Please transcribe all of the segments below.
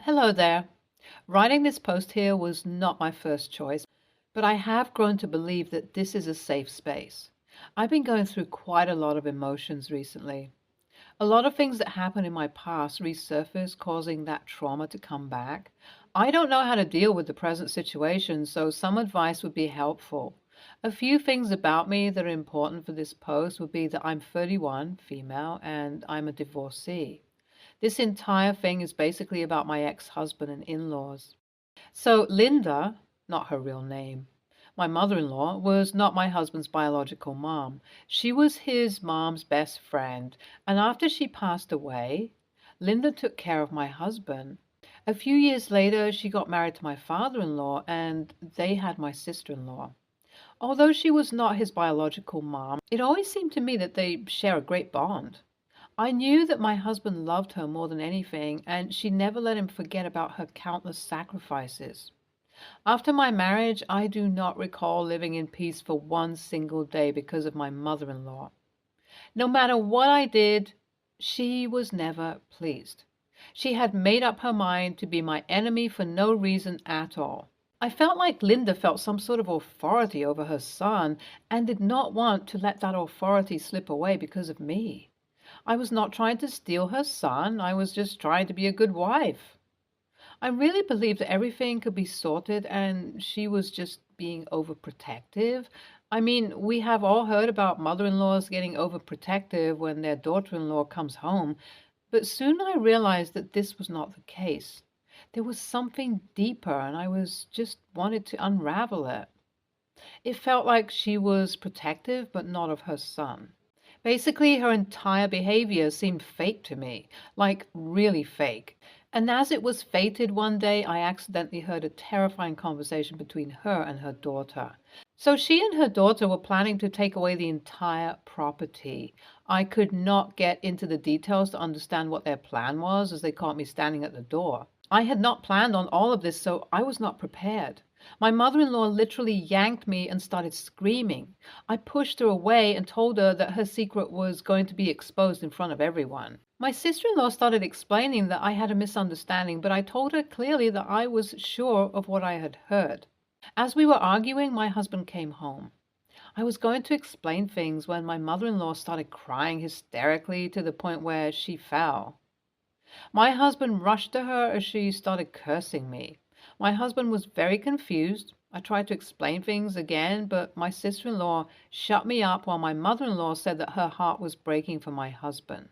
Hello there. Writing this post here was not my first choice, but I have grown to believe that this is a safe space. I've been going through quite a lot of emotions recently. A lot of things that happened in my past resurface, causing that trauma to come back. I don't know how to deal with the present situation, so some advice would be helpful. A few things about me that are important for this post would be that I'm 31, female, and I'm a divorcee. This entire thing is basically about my ex-husband and in-laws. So Linda, not her real name, my mother-in-law, was not my husband's biological mom. She was his mom's best friend. And after she passed away, Linda took care of my husband. A few years later, she got married to my father-in-law, and they had my sister-in-law. Although she was not his biological mom, it always seemed to me that they share a great bond. I knew that my husband loved her more than anything, and she never let him forget about her countless sacrifices. After my marriage, I do not recall living in peace for one single day because of my mother-in-law. No matter what I did, she was never pleased. She had made up her mind to be my enemy for no reason at all. I felt like Linda felt some sort of authority over her son and did not want to let that authority slip away because of me. I was not trying to steal her son. I was just trying to be a good wife. I really believed that everything could be sorted and she was just being overprotective. I mean, we have all heard about mother-in-laws getting overprotective when their daughter-in-law comes home, but soon I realized that this was not the case. There was something deeper and I was just wanted to unravel it. It felt like she was protective, but not of her son. Basically, her entire behavior seemed fake to me, like really fake. And as it was fated one day, I accidentally heard a terrifying conversation between her and her daughter. So she and her daughter were planning to take away the entire property. I could not get into the details to understand what their plan was as they caught me standing at the door. I had not planned on all of this, so I was not prepared. My mother-in-law literally yanked me and started screaming. I pushed her away and told her that her secret was going to be exposed in front of everyone. My sister-in-law started explaining that I had a misunderstanding, but I told her clearly that I was sure of what I had heard. As we were arguing, my husband came home. I was going to explain things when my mother-in-law started crying hysterically to the point where she fell. My husband rushed to her as she started cursing me. My husband was very confused. I tried to explain things again, but my sister-in-law shut me up while my mother-in-law said that her heart was breaking for my husband.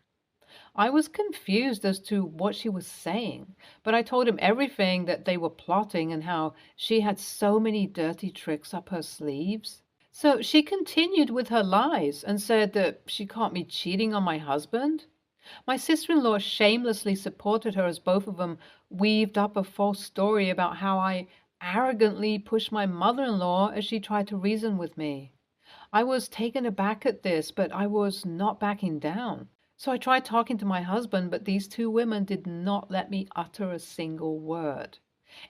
I was confused as to what she was saying, but I told him everything that they were plotting and how she had so many dirty tricks up her sleeves. So she continued with her lies and said that she caught me cheating on my husband. My sister-in-law shamelessly supported her as both of them weaved up a false story about how I arrogantly pushed my mother-in-law as she tried to reason with me. I was taken aback at this, but I was not backing down. So I tried talking to my husband, but these two women did not let me utter a single word.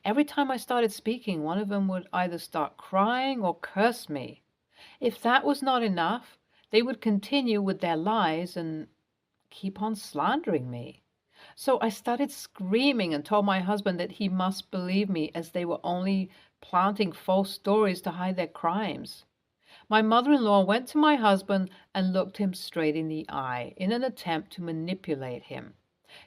Every time I started speaking, one of them would either start crying or curse me. If that was not enough, they would continue with their lies and keep on slandering me. So I started screaming and told my husband that he must believe me as they were only planting false stories to hide their crimes. My mother-in-law went to my husband and looked him straight in the eye in an attempt to manipulate him.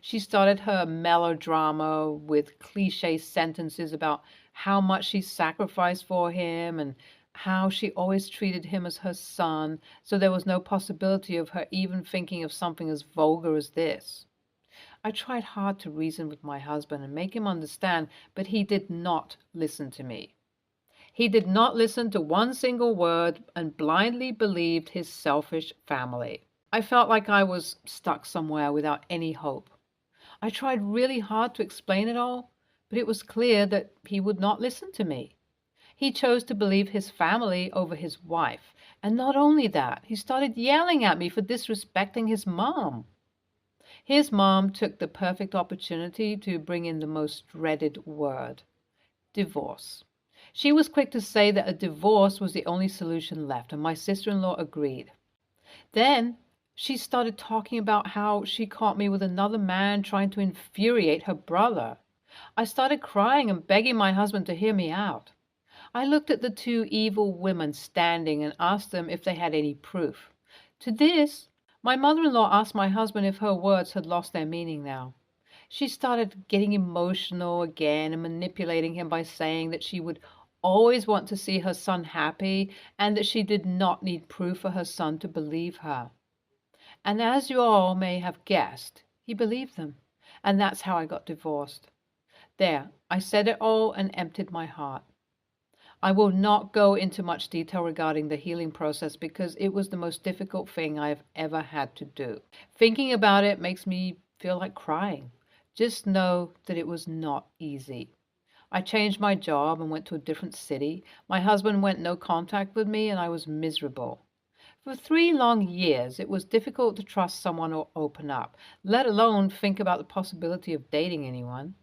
She started her melodrama with cliché sentences about how much she sacrificed for him and how she always treated him as her son, so there was no possibility of her even thinking of something as vulgar as this. I tried hard to reason with my husband and make him understand, but he did not listen to me. He did not listen to one single word and blindly believed his selfish family. I felt like I was stuck somewhere without any hope. I tried really hard to explain it all, but it was clear that he would not listen to me. He chose to believe his family over his wife. And not only that, he started yelling at me for disrespecting his mom. His mom took the perfect opportunity to bring in the most dreaded word: divorce. She was quick to say that a divorce was the only solution left, and my sister-in-law agreed. Then she started talking about how she caught me with another man trying to infuriate her brother. I started crying and begging my husband to hear me out. I looked at the two evil women standing and asked them if they had any proof. To this, my mother-in-law asked my husband if her words had lost their meaning now. She started getting emotional again and manipulating him by saying that she would always want to see her son happy and that she did not need proof for her son to believe her. And as you all may have guessed, he believed them. And that's how I got divorced. There, I said it all and emptied my heart. I will not go into much detail regarding the healing process because it was the most difficult thing I've ever had to do. Thinking about it makes me feel like crying. Just know that it was not easy. I changed my job and went to a different city. My husband went no contact with me and I was miserable. For 3 long years, it was difficult to trust someone or open up, let alone think about the possibility of dating anyone.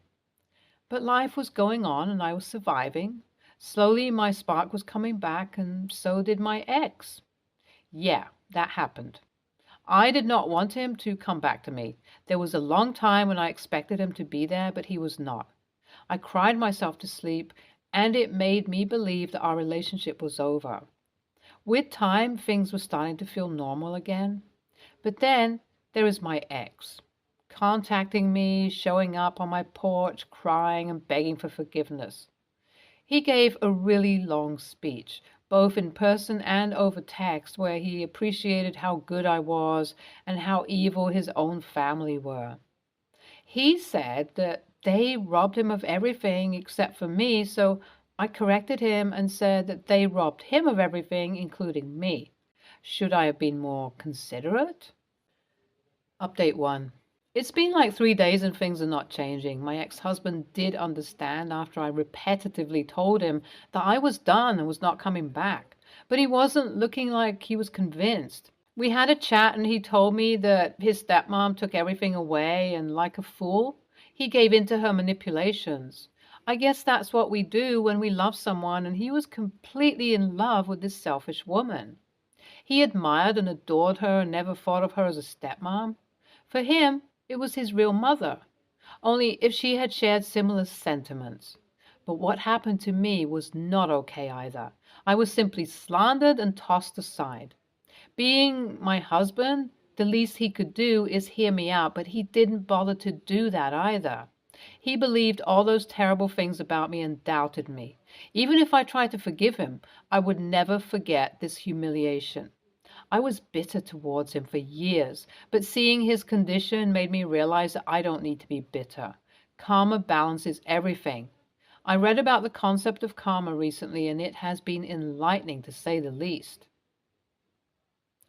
But life was going on and I was surviving. Slowly, my spark was coming back, and so did my ex. Yeah, that happened. I did not want him to come back to me. There was a long time when I expected him to be there, but he was not. I cried myself to sleep, and it made me believe that our relationship was over. With time, things were starting to feel normal again. But then there is my ex, contacting me, showing up on my porch, crying and begging for forgiveness. He gave a really long speech, both in person and over text, where he appreciated how good I was and how evil his own family were. He said that they robbed him of everything except for me, so I corrected him and said that they robbed him of everything, including me. Should I have been more considerate? Update 1. It's been like 3 days and things are not changing. My ex-husband did understand after I repetitively told him that I was done and was not coming back, but he wasn't looking like he was convinced. We had a chat and he told me that his stepmom took everything away and, like a fool, he gave in to her manipulations. I guess that's what we do when we love someone, and he was completely in love with this selfish woman. He admired and adored her and never thought of her as a stepmom. For him, it was his real mother, only if she had shared similar sentiments. But what happened to me was not okay either. I was simply slandered and tossed aside. Being my husband, the least he could do is hear me out, but he didn't bother to do that either. He believed all those terrible things about me and doubted me. Even if I tried to forgive him, I would never forget this humiliation. I was bitter towards him for years, but seeing his condition made me realize that I don't need to be bitter. Karma balances everything. I read about the concept of karma recently, and it has been enlightening to say the least.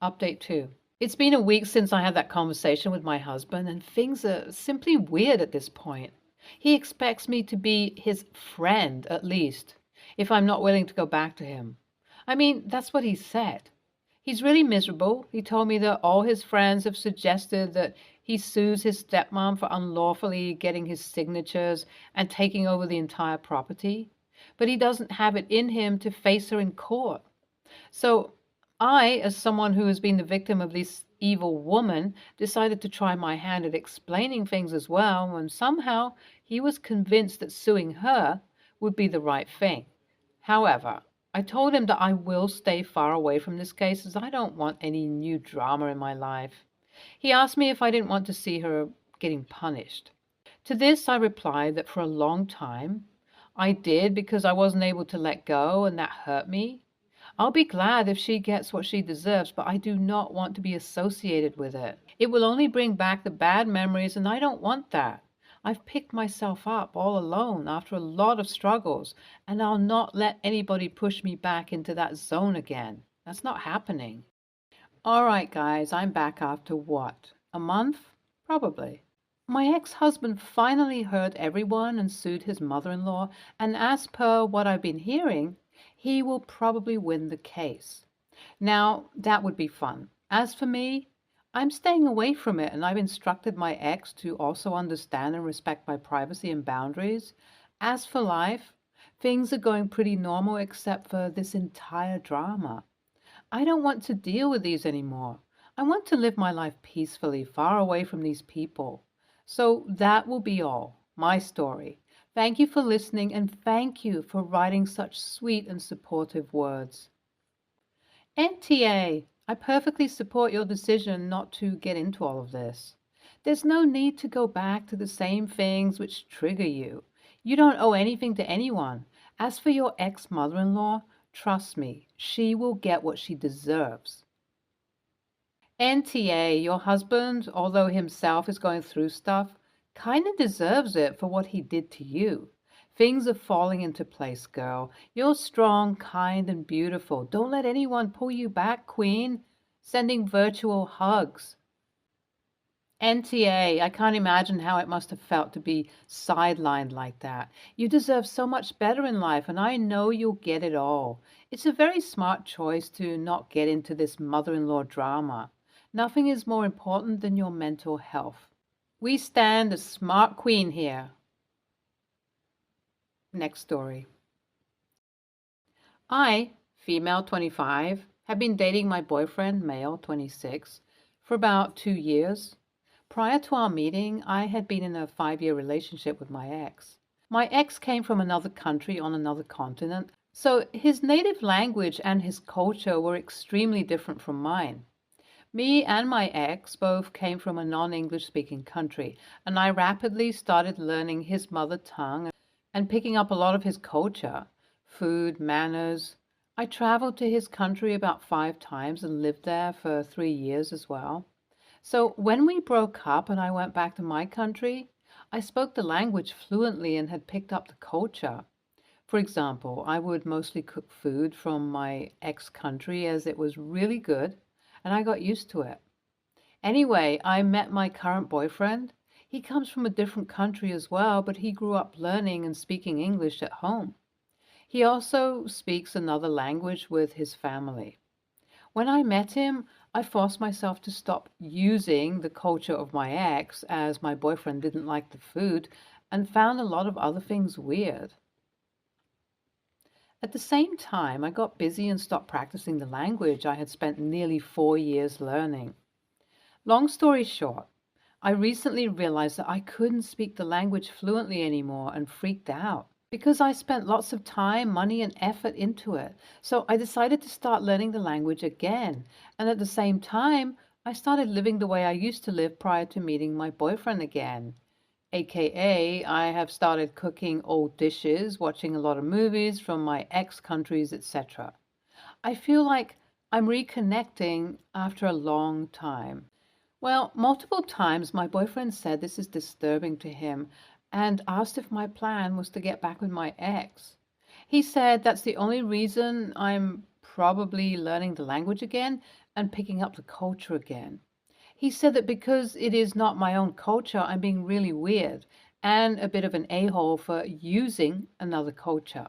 Update 2. It's been a week since I had that conversation with my husband, and things are simply weird at this point. He expects me to be his friend, at least, if I'm not willing to go back to him. I mean, that's what he said. He's really miserable. He told me that all his friends have suggested that he sues his stepmom for unlawfully getting his signatures and taking over the entire property. But he doesn't have it in him to face her in court. So I, as someone who has been the victim of this evil woman, decided to try my hand at explaining things as well, and somehow he was convinced that suing her would be the right thing. However, I told him that I will stay far away from this case as I don't want any new drama in my life. He asked me if I didn't want to see her getting punished. To this I replied that for a long time I did because I wasn't able to let go and that hurt me. I'll be glad if she gets what she deserves, but I do not want to be associated with it. It will only bring back the bad memories and I don't want that. I've picked myself up all alone after a lot of struggles, and I'll not let anybody push me back into that zone again. That's not happening. All right, guys, I'm back after what? A month? Probably. My ex-husband finally heard everyone and sued his mother-in-law, and as per what I've been hearing, he will probably win the case. Now, that would be fun. As for me, I'm staying away from it, and I've instructed my ex to also understand and respect my privacy and boundaries. As for life, things are going pretty normal except for this entire drama. I don't want to deal with these anymore. I want to live my life peacefully, far away from these people. So that will be all. My story. Thank you for listening, and thank you for writing such sweet and supportive words. NTA, I perfectly support your decision not to get into all of this. There's no need to go back to the same things which trigger you. You don't owe anything to anyone. As for your ex-mother-in-law, trust me, she will get what she deserves. NTA, your husband, although himself is going through stuff, kind of deserves it for what he did to you. Things are falling into place, girl. You're strong, kind, and beautiful. Don't let anyone pull you back, queen. Sending virtual hugs. NTA, I can't imagine how it must have felt to be sidelined like that. You deserve so much better in life, and I know you'll get it all. It's a very smart choice to not get into this mother-in-law drama. Nothing is more important than your mental health. We stand a smart queen here. Next story. I, female 25, have been dating my boyfriend, male 26, for about 2 years. Prior to our meeting, I had been in a 5-year relationship with my ex. My ex came from another country on another continent, so his native language and his culture were extremely different from mine. Me and my ex both came from a non-English speaking country, and I rapidly started learning his mother tongue and picking up a lot of his culture, food, manners. I traveled to his country about 5 times and lived there for 3 years as well. So when we broke up and I went back to my country, I spoke the language fluently and had picked up the culture. For example, I would mostly cook food from my ex-country as it was really good, and I got used to it. Anyway, I met my current boyfriend. He comes from a different country as well, but he grew up learning and speaking English at home. He also speaks another language with his family. When I met him, I forced myself to stop using the culture of my ex, as my boyfriend didn't like the food and found a lot of other things weird. At the same time, I got busy and stopped practicing the language I had spent nearly 4 years learning. Long story short, I recently realized that I couldn't speak the language fluently anymore and freaked out because I spent lots of time, money, and effort into it. So I decided to start learning the language again. And at the same time, I started living the way I used to live prior to meeting my boyfriend again. AKA, I have started cooking old dishes, watching a lot of movies from my ex-countries, etc. I feel like I'm reconnecting after a long time. Well, multiple times my boyfriend said this is disturbing to him and asked if my plan was to get back with my ex. He said that's the only reason I'm probably learning the language again and picking up the culture again. He said that because it is not my own culture, I'm being really weird and a bit of an a-hole for using another culture.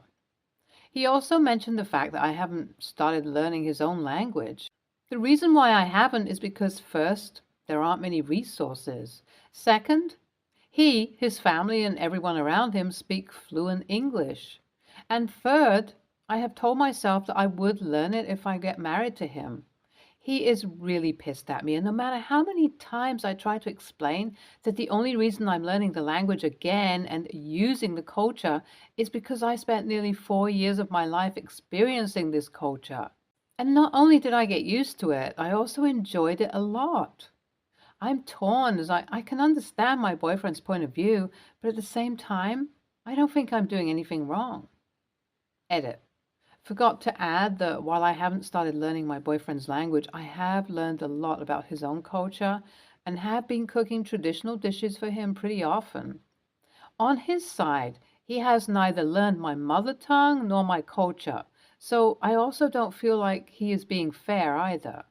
He also mentioned the fact that I haven't started learning his own language. The reason why I haven't is because first, there aren't many resources. Second, he, his family, and everyone around him speak fluent English. And third, I have told myself that I would learn it if I get married to him. He is really pissed at me, and no matter how many times I try to explain that the only reason I'm learning the language again and using the culture is because I spent nearly 4 years of my life experiencing this culture. And not only did I get used to it, I also enjoyed it a lot. I'm torn as I can understand my boyfriend's point of view, but at the same time, I don't think I'm doing anything wrong. Edit. Forgot to add that while I haven't started learning my boyfriend's language, I have learned a lot about his own culture and have been cooking traditional dishes for him pretty often. On his side, he has neither learned my mother tongue nor my culture, so I also don't feel like he is being fair either.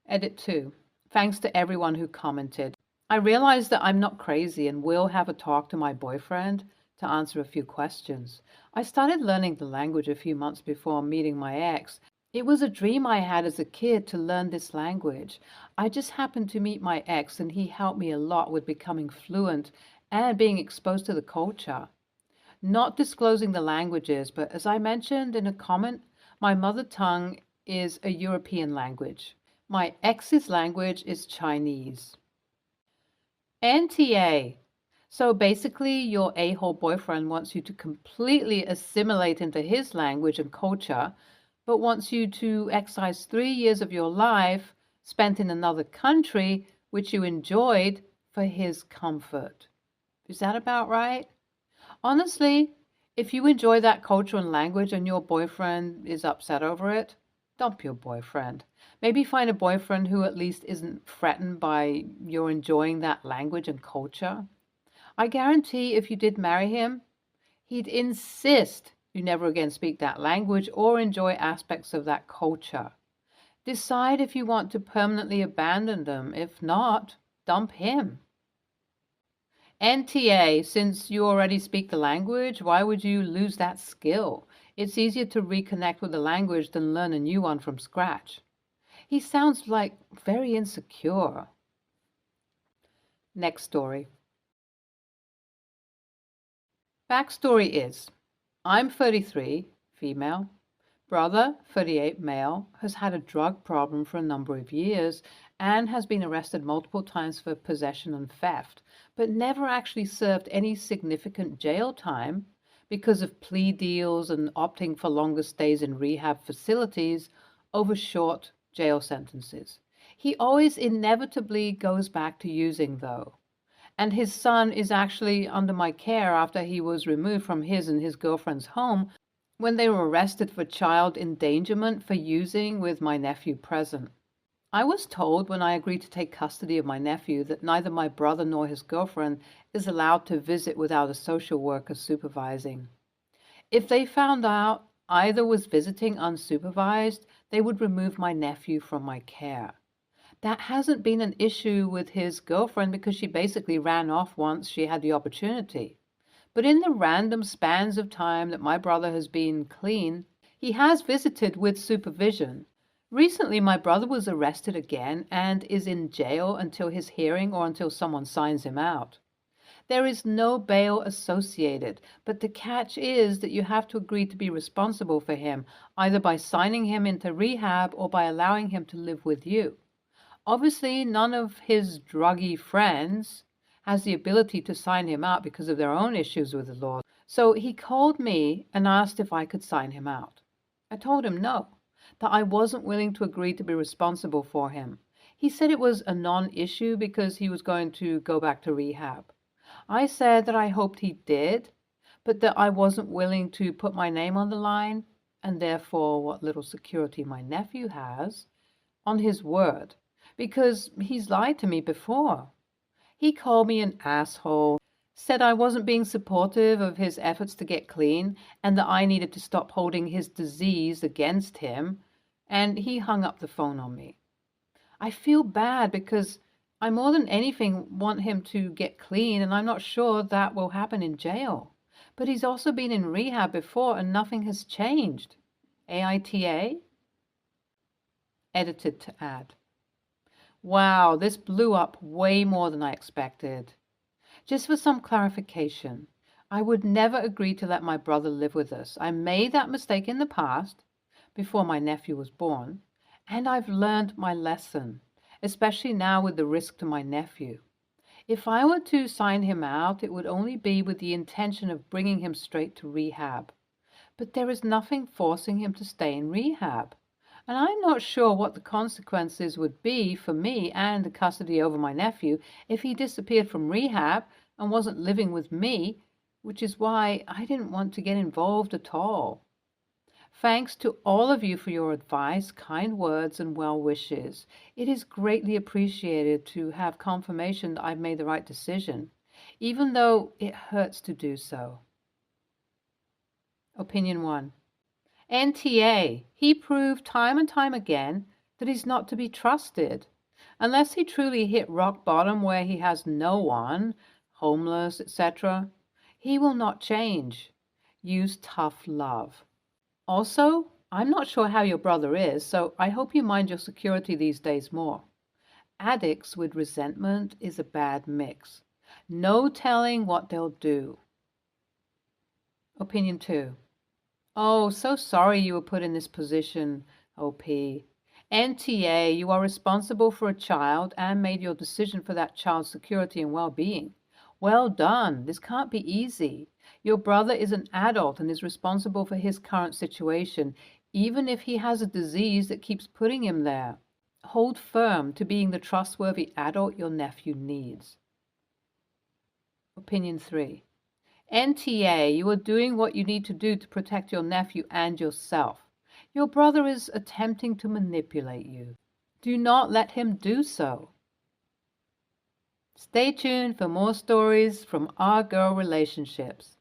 Edit 2. Thanks to everyone who commented. I realized that I'm not crazy and will have a talk to my boyfriend to answer a few questions. I started learning the language a few months before meeting my ex. It was a dream I had as a kid to learn this language. I just happened to meet my ex and he helped me a lot with becoming fluent and being exposed to the culture. Not disclosing the languages, but as I mentioned in a comment, my mother tongue is a European language. My ex's language is Chinese. NTA. So basically, your a-hole boyfriend wants you to completely assimilate into his language and culture, but wants you to excise 3 years of your life spent in another country, which you enjoyed, for his comfort. Is that about right? Honestly, if you enjoy that culture and language and your boyfriend is upset over it, dump your boyfriend. Maybe find a boyfriend who at least isn't threatened by your enjoying that language and culture. I guarantee if you did marry him, he'd insist you never again speak that language or enjoy aspects of that culture. Decide if you want to permanently abandon them. If not, dump him. NTA, since you already speak the language, why would you lose that skill? It's easier to reconnect with the language than learn a new one from scratch. He sounds like very insecure. Next story. Backstory is, I'm 33, female. Brother, 38, male, has had a drug problem for a number of years and has been arrested multiple times for possession and theft, but never actually served any significant jail time because of plea deals and opting for longer stays in rehab facilities over short jail sentences. He always inevitably goes back to using, though. And his son is actually under my care after he was removed from his and his girlfriend's home when they were arrested for child endangerment for using with my nephew present. I was told when I agreed to take custody of my nephew that neither my brother nor his girlfriend is allowed to visit without a social worker supervising. If they found out either was visiting unsupervised, they would remove my nephew from my care. That hasn't been an issue with his girlfriend because she basically ran off once she had the opportunity. But in the random spans of time that my brother has been clean, he has visited with supervision. Recently, my brother was arrested again and is in jail until his hearing or until someone signs him out. There is no bail associated, but the catch is that you have to agree to be responsible for him, either by signing him into rehab or by allowing him to live with you. Obviously, none of his druggy friends has the ability to sign him out because of their own issues with the law. So he called me and asked if I could sign him out. I told him no, that I wasn't willing to agree to be responsible for him. He said it was a non-issue because he was going to go back to rehab. I said that I hoped he did, but that I wasn't willing to put my name on the line, and therefore what little security my nephew has, on his word, because he's lied to me before. He called me an asshole, said I wasn't being supportive of his efforts to get clean, and that I needed to stop holding his disease against him, and he hung up the phone on me. I feel bad because I more than anything want him to get clean, and I'm not sure that will happen in jail. But he's also been in rehab before and nothing has changed. AITA? Edited to add. Wow, this blew up way more than I expected. Just for some clarification, I would never agree to let my brother live with us. I made that mistake in the past, before my nephew was born, and I've learned my lesson, especially now with the risk to my nephew. If I were to sign him out, it would only be with the intention of bringing him straight to rehab. But there is nothing forcing him to stay in rehab. And I'm not sure what the consequences would be for me and the custody over my nephew if he disappeared from rehab and wasn't living with me, which is why I didn't want to get involved at all. Thanks to all of you for your advice, kind words, and well wishes. It is greatly appreciated to have confirmation that I've made the right decision, even though it hurts to do so. Opinion 1. NTA, he proved time and time again that he's not to be trusted. Unless he truly hit rock bottom where he has no one, homeless, etc., he will not change. Use tough love. Also, I'm not sure how your brother is, so I hope you mind your security these days more. Addicts with resentment is a bad mix. No telling what they'll do. Opinion 2. Oh, so sorry you were put in this position, OP. NTA, you are responsible for a child and made your decision for that child's security and well-being. Well done. This can't be easy. Your brother is an adult and is responsible for his current situation, even if he has a disease that keeps putting him there. Hold firm to being the trustworthy adult your nephew needs. Opinion 3. NTA, you are doing what you need to do to protect your nephew and yourself. Your brother is attempting to manipulate you. Do not let him do so. Stay tuned for more stories from our girl relationships.